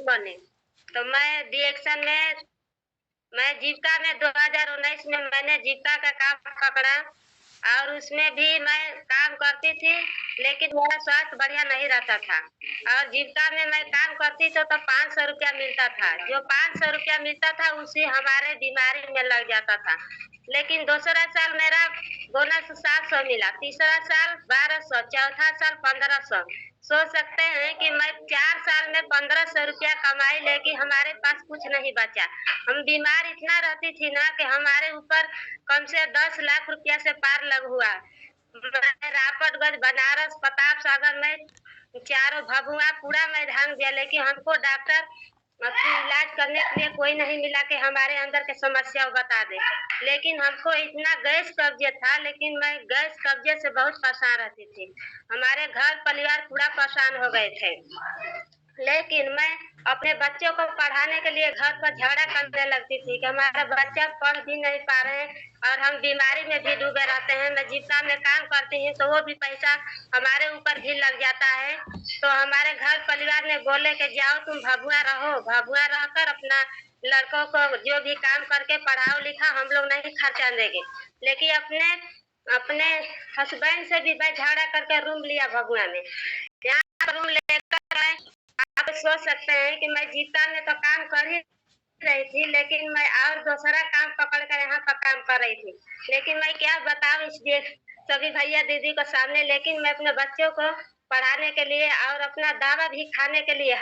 Good morning. तो मैं जीविका में 2019 में मैंने जीविका का काम पकड़ा और उसमें भी मैं काम करती थी, लेकिन मेरा स्वास्थ्य बढ़िया नहीं रहता था। और जीविका में मैं काम करती तो 500 रुपया मिलता था। जो 500 रुपया मिलता था उसी हमारे बीमारी में लग जाता था। लेकिन दूसरा साल मेरा बोनस 700 मिला, तीसरा साल 1200, चौथा साल 1500। सोच सकते हैं कि मैं 4 साल में 1500 रुपया कमाई, लेकिन हमारे पास कुछ नहीं बचा। हम बीमार इतना रहती थी ना कि हमारे ऊपर कम से 10 लाख रुपया से पार लग हुआ। मैं रापटगंज, बनारस, प्रताप सागर में चारों भभुआ पूरा मैं ढांग दिया, लेकिन हमको डॉक्टर अपनी इलाज करने के लिए कोई नहीं मिला कि हमारे अंदर की समस्या बता दे। लेकिन हमको इतना गैस कब्जे था, लेकिन मैं गैस कब्जे से बहुत परेशान रहती थी। हमारे घर परिवार पूरा परेशान हो गए थे। लेकिन मैं अपने बच्चों को पढ़ाने के लिए घर पर झगड़ा करने लगती थी कि हमारा बच्चा पढ़ भी नहीं पा रहे हैं और हम बीमारी में भी डूबे रहते हैं। मैं जीविका में काम करती हूँ तो वो भी पैसा हमारे ऊपर भी लग जाता है। तो हमारे घर परिवार ने बोले कि जाओ तुम भभुआ रहो, भभुआ रहकर अपना लड़कों को जो भी काम करके पढ़ाओ लिखाओ, हम लोग नहीं खर्चा देंगे। लेकिन अपने अपने हस्बैंड से भी मैं झगड़ा करके रूम लिया भभुआ में। यहाँ रूम लेकर आए। आप सोच सकते हैं कि मैं जीविका में तो काम कर ही रही थी, लेकिन मैं और दूसरा काम पकड़ कर यहाँ पर काम कर रही थी। लेकिन मैं क्या बताऊँ इसलिए सभी भैया दीदी को सामने, लेकिन मैं अपने बच्चों को पढ़ाने के लिए और अपना दवा भी खाने के लिए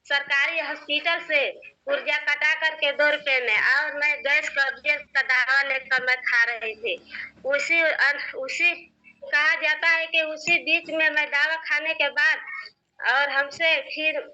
सरकारी हॉस्पिटल से पुर्जा कटा करके 2 रुपए में, और मैं गैस कब्जे का दवा लेकर मैं खा रही थी। उसी कहा जाता है कि उसी बीच में मैं दवा खाने के बाद और हमसे फिर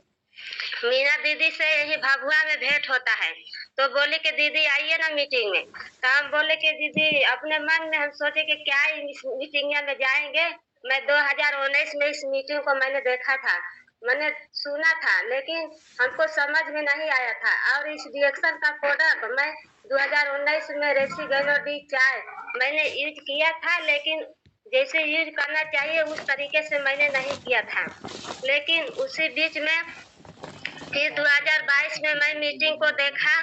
मीना दीदी से यही भभुआ में भेंट होता है। तो बोले कि दीदी आइए ना मीटिंग में। तो हम बोले कि दीदी, अपने मन में हम सोचे कि क्या इस मीटिंग में जाएंगे। मैं 2019 में इस मीटिंग को मैंने देखा था, मैंने सुना था, लेकिन हमको समझ में नहीं आया था। और इस रिएक्शन का प्रोडक्ट मैं 2019 में रेसिगेनो डी चाय मैंने यूज किया था, लेकिन जैसे यूज करना चाहिए उस तरीके से मैंने नहीं किया था। लेकिन उसी बीच में फिर 2022 में मैं मीटिंग को देखा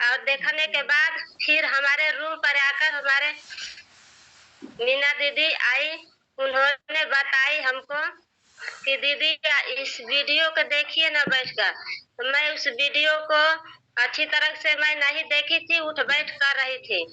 और देखने के बाद फिर हमारे रूम पर आकर हमारे मीना दीदी आई। उन्होंने बताई हमको कि दीदी इस वीडियो को देखिए ना बैठकर। तो मैं उस वीडियो को अच्छी तरह से मैं नहीं देखी थी, उठ बैठ कर रही थी।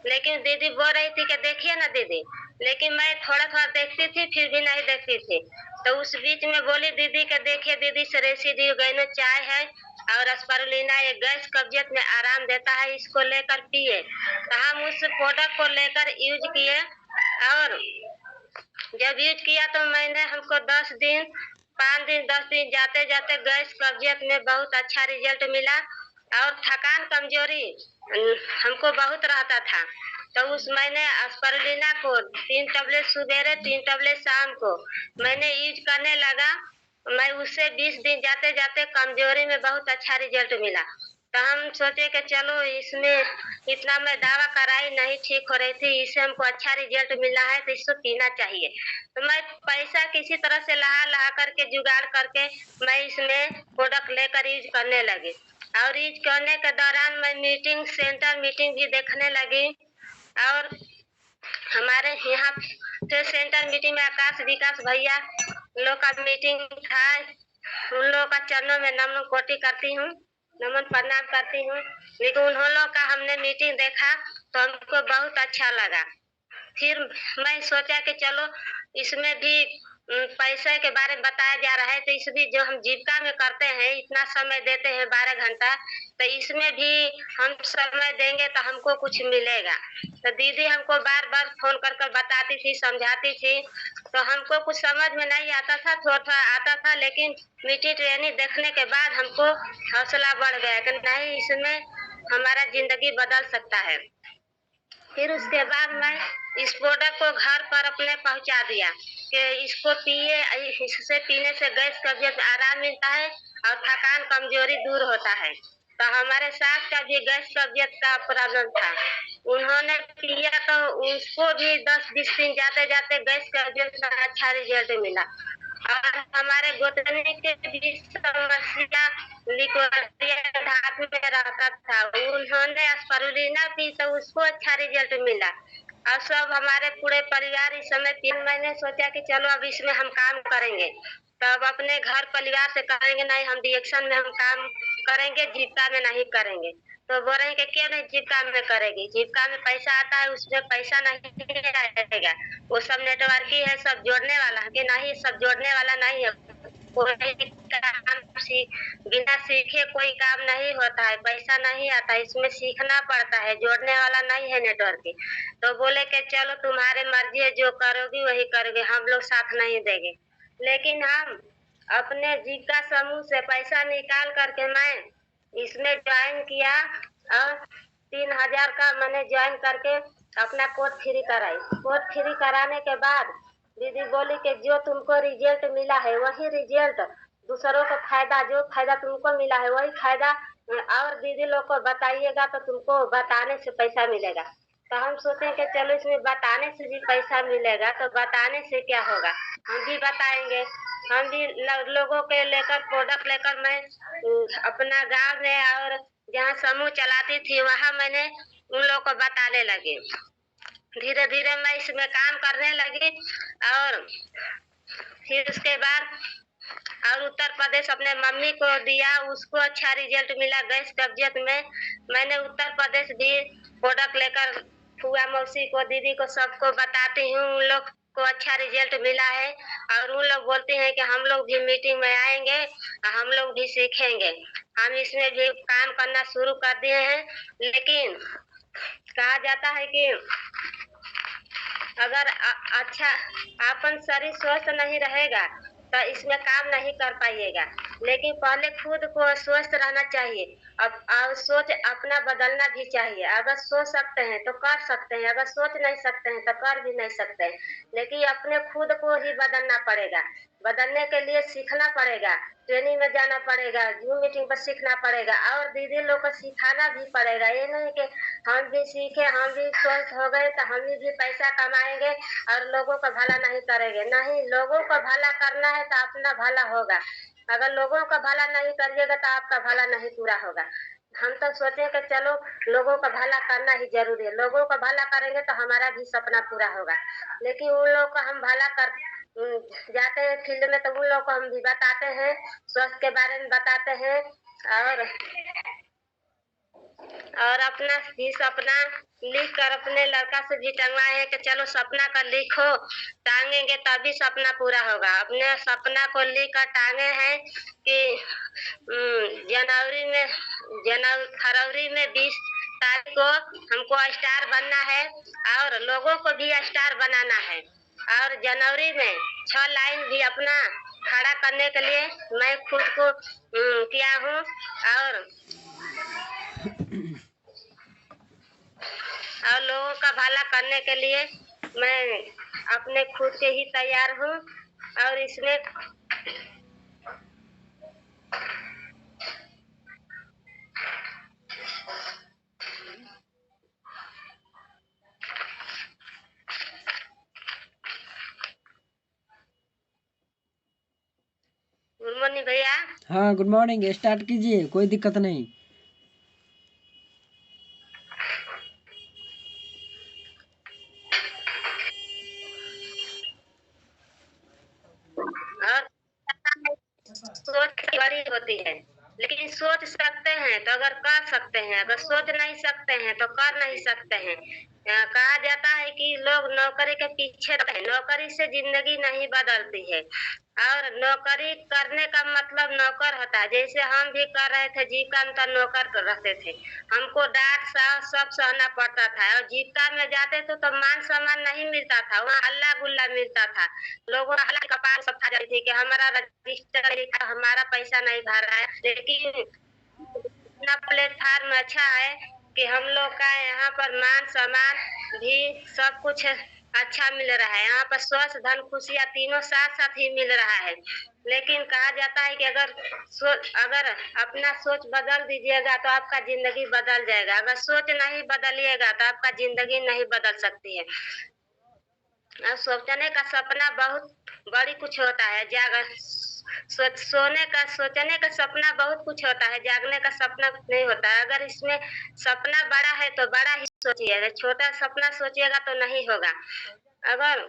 लेकिन दीदी बोल रही थी कि देखिए ना दीदी, लेकिन मैं थोड़ा थोड़ा देखती थी, फिर भी नहीं देखती थी। तो उस बीच में बोली दीदी के देखिए दीदी, से रेसिगेनो चाय है और स्पारुलिना, ये गैस कब्जियत में आराम देता है, इसको लेकर पिए। तो हम उस प्रोडक्ट को लेकर यूज किए और जब यूज किया तो मैंने हमको 10 दिन 5 दिन 10 दिन जाते जाते गैस कब्जियत में बहुत अच्छा रिजल्ट मिला। और थकान कमजोरी हमको बहुत रहता था। तो उस मैंने स्पारुलिना को 3 टैबलेट सुबेरे 3 टैबलेट शाम को मैंने यूज करने लगा। मैं उससे 20 दिन जाते जाते कमजोरी में बहुत अच्छा रिजल्ट मिला। तो हम सोचे कि चलो इसमें इतना मैं दावा कराई नहीं ठीक हो रही थी, इससे हमको अच्छा रिजल्ट मिला है तो इसको पीना चाहिए। तो मैं पैसा किसी तरह से लहा लहा करके जुगाड़ करके मैं इसमें प्रोडक्ट लेकर यूज करने लगी। और यूज करने के दौरान मैं मीटिंग सेंटर मीटिंग भी देखने लगी। और हमारे यहाँ फिर सेंटर मीटिंग में आकाश विकास भैया लोग का मीटिंग था। उन लोगों का चरणों में नमन कोटि करती हूँ, नमन प्रणाम करती हूँ। लेकिन उन लोगों का हमने मीटिंग देखा तो हमको बहुत अच्छा लगा। फिर मैं सोचा कि चलो इसमें भी पैसे के बारे में बताया जा रहा है, तो इसमें जो हम जीविका में करते हैं इतना समय देते हैं 12 घंटा, तो इसमें भी हम समय देंगे तो हमको कुछ मिलेगा। तो दीदी हमको बार बार फोन कर कर बताती थी, समझाती थी। तो हमको कुछ समझ में नहीं आता था, थोड़ा थोड़ा आता था, लेकिन मीटिंग ट्रेनिंग देखने के बाद हमको हौसला बढ़ गया कि नहीं, इसमें हमारा जिंदगी बदल सकता है। फिर उसके बाद मैं इस प्रोडक्ट को घर पर अपने पहुंचा दिया कि इसको पिए, इससे पीने से गैस कब्जियत में आराम मिलता है और थकान कमजोरी दूर होता है। तो हमारे सास का भी गैस कब्जियत का प्रॉब्लम था, उन्होंने पिया तो उसको भी 10-20 दिन जाते जाते गैस कब्जियत का अच्छा रिजल्ट मिला। और हमारे घुटने के भी समस्या लिकोरिया धात में रहता था, उन्होंने स्पिरुलिना पी तो उसको अच्छा रिजल्ट मिला। और सब हमारे पूरे परिवार इस समय 3 महीने सोचा कि चलो अब इसमें हम काम करेंगे, तब अपने घर परिवार से कहेंगे नहीं हम डिएक्शन में हम काम करेंगे, जीविका में नहीं करेंगे। तो बोल रहे कि क्यों नहीं जीविका में करेगी, जीविका में पैसा आता है, उसमें पैसा नहीं आएगा, वो सब नेटवर्क ही है, सब जोड़ने वाला है कि नहीं, सब जोड़ने वाला नहीं है। कोई काम बिना सीखे कोई काम नहीं होता है, पैसा नहीं आता है, इसमें सीखना पड़ता है, जोड़ने वाला नहीं है नेटवर्क। तो बोले कि चलो तुम्हारे मर्जी है, जो करोगी वही करोगे, हम लोग साथ नहीं देंगे। लेकिन हम अपने जीविका समूह से पैसा निकाल करके मैं इसमें ज्वाइन किया और 3,000 का मैंने ज्वाइन करके अपना कोर्स फ्री कराई। कोर्स फ्री कराने के बाद दीदी बोली कि जो तुमको रिजल्ट मिला है वही रिजल्ट दूसरों को फायदा, जो फायदा तुमको मिला है वही फायदा और दीदी लोग को बताइएगा तो तुमको बताने से पैसा मिलेगा। तो हम सोचे कि चलो इसमें बताने से भी पैसा मिलेगा, तो बताने से क्या होगा, हम भी बताएंगे। हम भी लोगों के लेकर प्रोडक्ट लेकर मैं अपना गांव में और जहाँ समूह चलाती थी वहां मैंने उन लोगों को बताने लगी। धीरे धीरे मैं इसमें काम करने लगी और फिर उसके बाद और उत्तर प्रदेश अपने मम्मी को दिया, उसको अच्छा रिजल्ट मिला गैस कब्जियत में। मैंने उत्तर प्रदेश भी प्रोडक्ट लेकर फुआ मौसी को, दीदी को, सबको बताती हूँ, उन लोग को अच्छा रिजल्ट मिला है और उन लोग बोलते हैं कि हम लोग भी मीटिंग में आएंगे और हम लोग भी सीखेंगे। हम इसमें भी काम करना शुरू कर दिए हैं। लेकिन कहा जाता है कि अगर अच्छा अपन शरीर स्वस्थ नहीं रहेगा तो इसमें काम नहीं कर पाइएगा। लेकिन पहले खुद को स्वस्थ रहना चाहिए, अब सोच अपना बदलना भी चाहिए। अगर सोच सकते हैं तो कर सकते हैं, अगर सोच नहीं सकते हैं तो कर भी नहीं सकते हैं। लेकिन अपने खुद को ही बदलना पड़ेगा। बदलने के लिए सीखना पड़ेगा, ट्रेनिंग में जाना पड़ेगा, जूम मीटिंग पर सीखना पड़ेगा और दीदी लोग को सिखाना भी पड़ेगा। ये नहीं कि हम भी सीखे, हम भी स्वस्थ हो गए तो हम भी पैसा कमाएंगे और लोगों का भला नहीं करेंगे। नहीं, लोगों का भला करना है तो अपना भला होगा। अगर लोगों का भला नहीं करिएगा तो आपका भला नहीं पूरा होगा। हम तो सोचे कि चलो लोगों का भला करना ही जरूरी है, लोगों का भला करेंगे तो हमारा भी सपना पूरा होगा। लेकिन उन लोगों का हम भला कर जाते हैं फील्ड में तो उन लोगों को हम भी बताते हैं, स्वास्थ्य के बारे में बताते हैं और अपना भी सपना लिख कर अपने लड़का से भी टंगवाए हैं कि चलो सपना का लिखो, टांगेंगे तभी सपना पूरा होगा। अपने सपना को लिख कर टांगे हैं कि फरवरी में 20 तारीख को हमको स्टार बनना है और लोगों को भी स्टार बनाना है। और जनवरी में 6 लाइन भी अपना खड़ा करने के लिए मैं खुद को किया हूँ और लोगों का भला करने के लिए मैं अपने खुद से ही तैयार हूँ। और इसमें गुड मॉर्निंग भैया। हाँ गुड मॉर्निंग, स्टार्ट कीजिए, कोई दिक्कत नहीं। और सोच बड़ी होती है, लेकिन सोच सकते हैं तो अगर कर सकते हैं, अगर सोच नहीं सकते हैं तो कर नहीं सकते हैं। कहा जाता है कि लोग नौकरी के पीछे रहते हैं, नौकरी से जिंदगी नहीं बदलती है। और नौकरी करने का मतलब नौकर होता है, जैसे हम भी कर रहे थे जीविका में तो नौकर रहते थे, हमको डांट सब सहना पड़ता था। और जीविका में जाते थे तो मान सम्मान नहीं मिलता था, वहाँ हल्ला गुल्ला मिलता था। लोगों का हल्ला कपार सब खा जाती थी कि हमारा रजिस्टर हमारा पैसा नहीं भर रहा है। लेकिन अपना प्लेटफार्म अच्छा है कि हम लोग का यहाँ पर मान सम्मान भी सब कुछ अच्छा मिल रहा है। यहाँ पर स्वस्थ धन खुशियाँ तीनों साथ साथ ही मिल रहा है। लेकिन कहा जाता है कि अगर अपना सोच बदल दीजिएगा तो आपका जिंदगी बदल जाएगा, अगर सोच नहीं बदलिएगा तो आपका जिंदगी नहीं बदल सकती है। और सोचने का सपना बहुत बड़ी कुछ होता है। सोचने का सपना बहुत कुछ होता है, जागने का सपना कुछ नहीं होता है। अगर इसमें सपना बड़ा है तो बड़ा ही सोचिए, छोटा सपना सोचिएगा तो नहीं होगा। अगर